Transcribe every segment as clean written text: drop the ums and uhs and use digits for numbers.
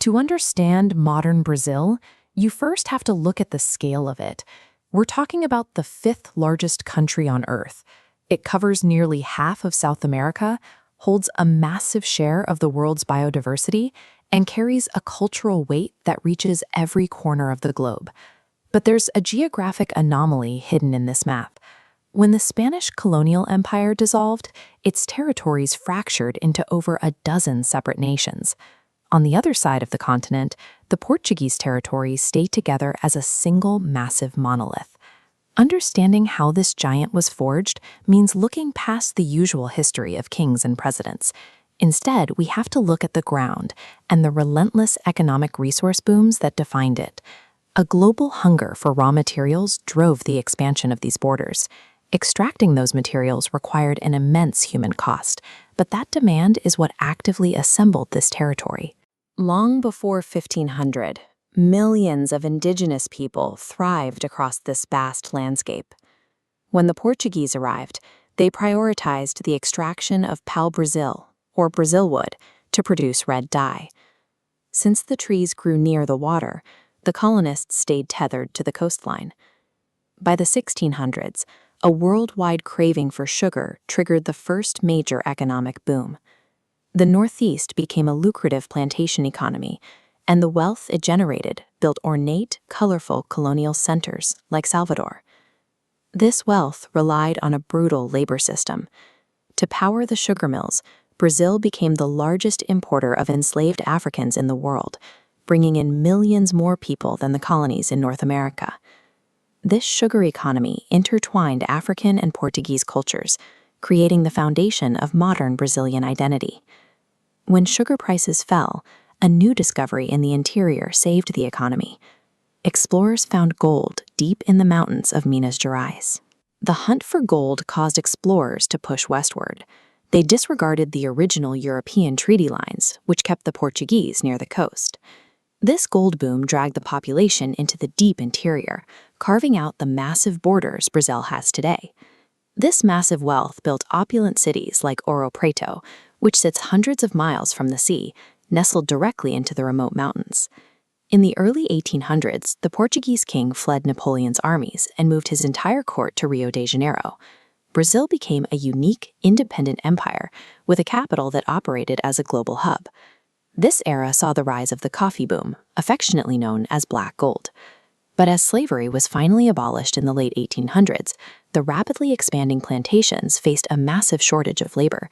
To understand modern Brazil, you first have to look at the scale of it. We're talking about the fifth largest country on Earth. It covers nearly half of South America, holds a massive share of the world's biodiversity, and carries a cultural weight that reaches every corner of the globe. But there's a geographic anomaly hidden in this map. When the Spanish colonial empire dissolved, its territories fractured into over a dozen separate nations. On the other side of the continent, the Portuguese territories stayed together as a single massive monolith. Understanding how this giant was forged means looking past the usual history of kings and presidents. Instead, we have to look at the ground and the relentless economic resource booms that defined it. A global hunger for raw materials drove the expansion of these borders. Extracting those materials required an immense human cost, but that demand is what actively assembled this territory. Long before 1500, millions of indigenous people thrived across this vast landscape. When the Portuguese arrived, they prioritized the extraction of pau-brasil, or Brazil wood, to produce red dye. Since the trees grew near the water, the colonists stayed tethered to the coastline. By the 1600s, a worldwide craving for sugar triggered the first major economic boom. The Northeast became a lucrative plantation economy, and the wealth it generated built ornate, colorful colonial centers like Salvador. This wealth relied on a brutal labor system. To power the sugar mills, Brazil became the largest importer of enslaved Africans in the world, bringing in millions more people than the colonies in North America. This sugar economy intertwined African and Portuguese cultures, creating the foundation of modern Brazilian identity. When sugar prices fell, a new discovery in the interior saved the economy. Explorers found gold deep in the mountains of Minas Gerais. The hunt for gold caused explorers to push westward. They disregarded the original European treaty lines, which kept the Portuguese near the coast. This gold boom dragged the population into the deep interior, carving out the massive borders Brazil has today. This massive wealth built opulent cities like Ouro Preto, which sits hundreds of miles from the sea, nestled directly into the remote mountains. In the early 1800s, the Portuguese king fled Napoleon's armies and moved his entire court to Rio de Janeiro. Brazil became a unique, independent empire with a capital that operated as a global hub. This era saw the rise of the coffee boom, affectionately known as Black Gold. But as slavery was finally abolished in the late 1800s, the rapidly expanding plantations faced a massive shortage of labor.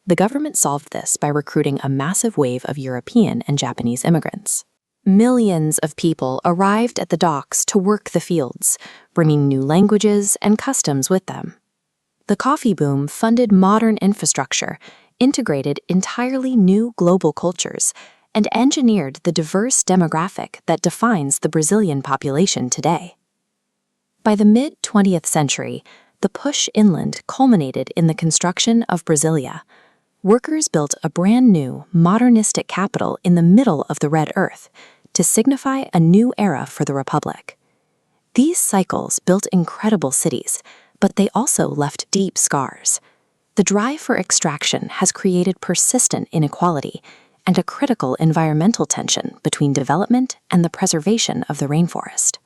The government solved this by recruiting a massive wave of European and Japanese immigrants. Millions of people arrived at the docks to work the fields, bringing new languages and customs with them. The coffee boom funded modern infrastructure, integrated entirely new global cultures, and engineered the diverse demographic that defines the Brazilian population today. By the mid-20th century, the push inland culminated in the construction of Brasilia. Workers built a brand new, modernistic capital in the middle of the Red Earth to signify a new era for the Republic. These cycles built incredible cities, but they also left deep scars. The drive for extraction has created persistent inequality and a critical environmental tension between development and the preservation of the rainforest.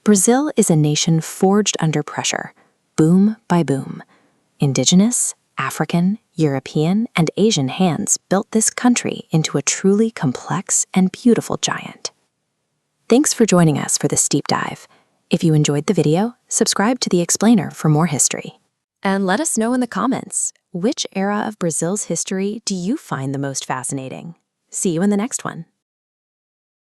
Brazil is a nation forged under pressure, boom by boom. Indigenous, African, European, and Asian hands built this country into a truly complex and beautiful giant. Thanks for joining us for this deep dive. If you enjoyed the video, subscribe to The Explainer for more history. And let us know in the comments, which era of Brazil's history do you find the most fascinating? See you in the next one.